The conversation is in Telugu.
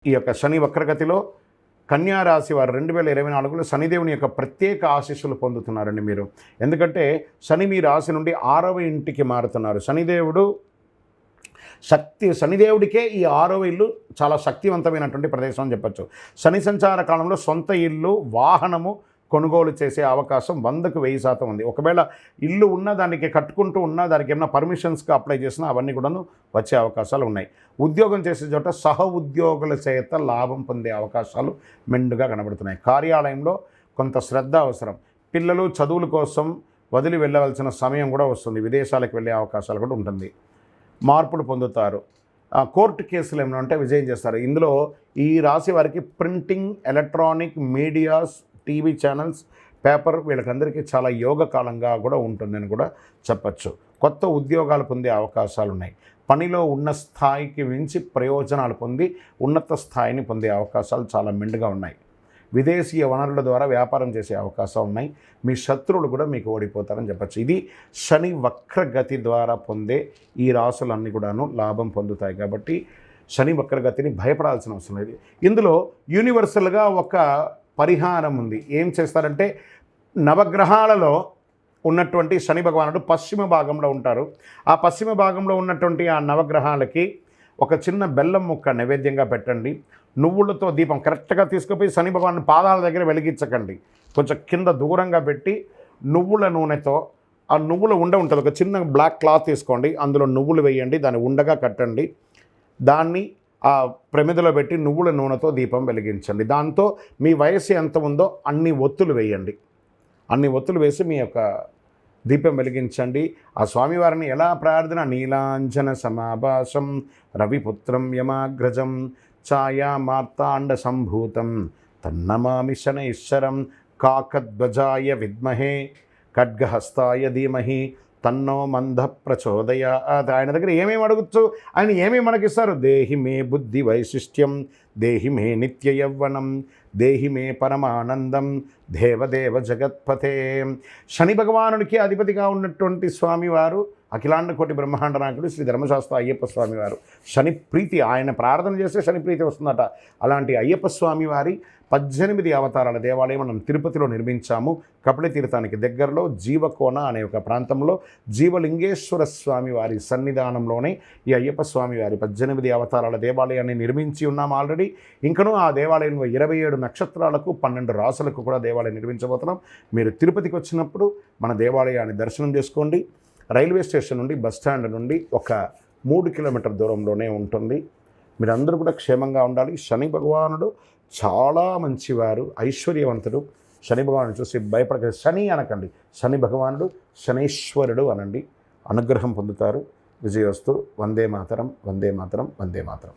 ఈ యొక్క శని వక్రగతిలో కన్యా రాశి వారు 2024లో శనిదేవుని యొక్క ప్రత్యేక ఆశీస్సులు పొందుతున్నారండి మీరు. ఎందుకంటే శని మీ రాశి నుండి 6వ ఇంటికి మారుతున్నారు. శనిదేవుడికే ఈ 6వ ఇల్లు చాలా శక్తివంతమైనటువంటి ప్రదేశం అని చెప్పచ్చు. శని సంచార కాలంలో సొంత ఇల్లు, వాహనము కొనుగోలు చేసే అవకాశం 100కు 1000% ఉంది. ఒకవేళ ఇల్లు ఉన్న దానికి కట్టుకుంటూ ఉన్న దానికి ఏమైనా పర్మిషన్స్కి అప్లై చేసినా అవన్నీ కూడాను వచ్చే అవకాశాలు ఉన్నాయి. ఉద్యోగం చేసే చోట సహ ఉద్యోగుల చేత లాభం పొందే అవకాశాలు మెండుగా కనబడుతున్నాయి. కార్యాలయంలో కొంత శ్రద్ధ అవసరం. పిల్లలు చదువుల కోసం వదిలి వెళ్ళవలసిన సమయం కూడా వస్తుంది. విదేశాలకు వెళ్ళే అవకాశాలు కూడా ఉంటుంది. మార్పులు పొందుతారు. కోర్టు కేసులు ఏమైనా ఉంటే విజయం చేస్తారు. ఇందులో ఈ రాశి వారికి printing, electronic medias, TV channels, paper వీళ్ళకందరికీ చాలా యోగకాలంగా కూడా ఉంటుందని కూడా చెప్పచ్చు. కొత్త ఉద్యోగాలు పొందే అవకాశాలు ఉన్నాయి. పనిలో ఉన్న స్థాయికి మించి ప్రయోజనాలు పొంది ఉన్నత స్థాయిని పొందే అవకాశాలు చాలా మెండుగా ఉన్నాయి. విదేశీయ వనరుల ద్వారా వ్యాపారం చేసే అవకాశాలు ఉన్నాయి. మీ శత్రువులు కూడా మీకు ఓడిపోతారని చెప్పచ్చు. ఇది శని వక్రగతి ద్వారా పొందే ఈ రాశులన్నీ కూడాను లాభం పొందుతాయి. కాబట్టి శని వక్రగతిని భయపడాల్సిన అవసరం లేదు. ఇందులో యూనివర్సల్గా ఒక పరిహారం ఉంది. ఏం చేస్తారంటే నవగ్రహాలలో ఉన్నటువంటి శని భగవానుడు పశ్చిమ భాగంలో ఉంటారు. ఆ పశ్చిమ భాగంలో ఉన్నటువంటి ఆ నవగ్రహాలకి ఒక చిన్న బెల్లం ముక్క నైవేద్యంగా పెట్టండి. నువ్వులతో దీపం కరెక్ట్గా తీసుకుపోయి శని భగవాను పాదాల దగ్గర వెలిగించకండి. కొంచెం కింద దూరంగా పెట్టి నువ్వుల నూనెతో ఆ నువ్వుల ఉంటుంది, ఒక చిన్న బ్లాక్ క్లాత్ తీసుకోండి, అందులో నువ్వులు వేయండి, దాన్ని ఉండగా కట్టండి, దాన్ని ఆ ప్రమిదలో పెట్టి నువ్వుల నూనెతో దీపం వెలిగించండి. దాంతో మీ వయసు ఎంత ఉందో అన్ని ఒత్తులు వేయండి. అన్ని ఒత్తులు వేసి మీ యొక్క దీపం వెలిగించండి. ఆ స్వామివారిని ఎలా ప్రార్థన, నీలాంజన సమాభాసం రవిపుత్రం యమాగ్రజం ఛాయా మార్తాండ సంభూతం తన్నమామి శనైశ్వరం కాకధ్వజాయ విద్మహే ఖడ్గహస్తాయ ధీమహి తన్నో మంద ప్రచోదయాత్. ఆయన దగ్గర ఏమేమి అడగచ్చు, ఆయన ఏమేమి మనకిస్తారు? దేహి మే బుద్ధి వైశిష్ట్యం, దేహి మే నిత్య యవ్వనం, దేహి మే పరమానందం, దేవదేవ జగత్పతే. శని భగవానుడికి అధిపతిగా ఉన్నటువంటి స్వామివారు అఖిలాండ కోటి బ్రహ్మాండ నాయకుడు శ్రీ ధర్మశాస్త్ర అయ్యప్ప స్వామివారు. శని ప్రీతి, ఆయన ప్రార్థన చేస్తే శని ప్రీతి వస్తుందట. అలాంటి అయ్యప్ప స్వామివారి 18 అవతారాల దేవాలయం మనం తిరుపతిలో నిర్మించాము. కపిలతీర్థానికి దగ్గరలో జీవకోన అనే ఒక ప్రాంతంలో జీవలింగేశ్వర స్వామి వారి సన్నిధానంలోనే ఈ అయ్యప్ప స్వామి వారి 18 అవతారాల దేవాలయాన్ని నిర్మించి ఉన్నాము ఆల్రెడీ. ఇంకనూ ఆ దేవాలయంలో 27 నక్షత్రాలకు 12 రాసులకు కూడా దేవాలయం నిర్మించబోతున్నాం. మీరు తిరుపతికి వచ్చినప్పుడు మన దేవాలయాన్ని దర్శనం చేసుకోండి. రైల్వే స్టేషన్ నుండి, బస్టాండ్ నుండి ఒక 3 కిలోమీటర్ దూరంలోనే ఉంటుంది. మీరందరూ కూడా క్షేమంగా ఉండాలి. శని భగవానుడు చాలా మంచివారు, ఐశ్వర్యవంతుడు. శని భగవానుడు చూసి భయపడక శని అనకండి, శని భగవానుడు శనీశ్వరుడు అనండి. అనుగ్రహం పొందుతారు. విజయోస్తు. వందే మాతరం, వందే మాతరం, వందే మాతరం.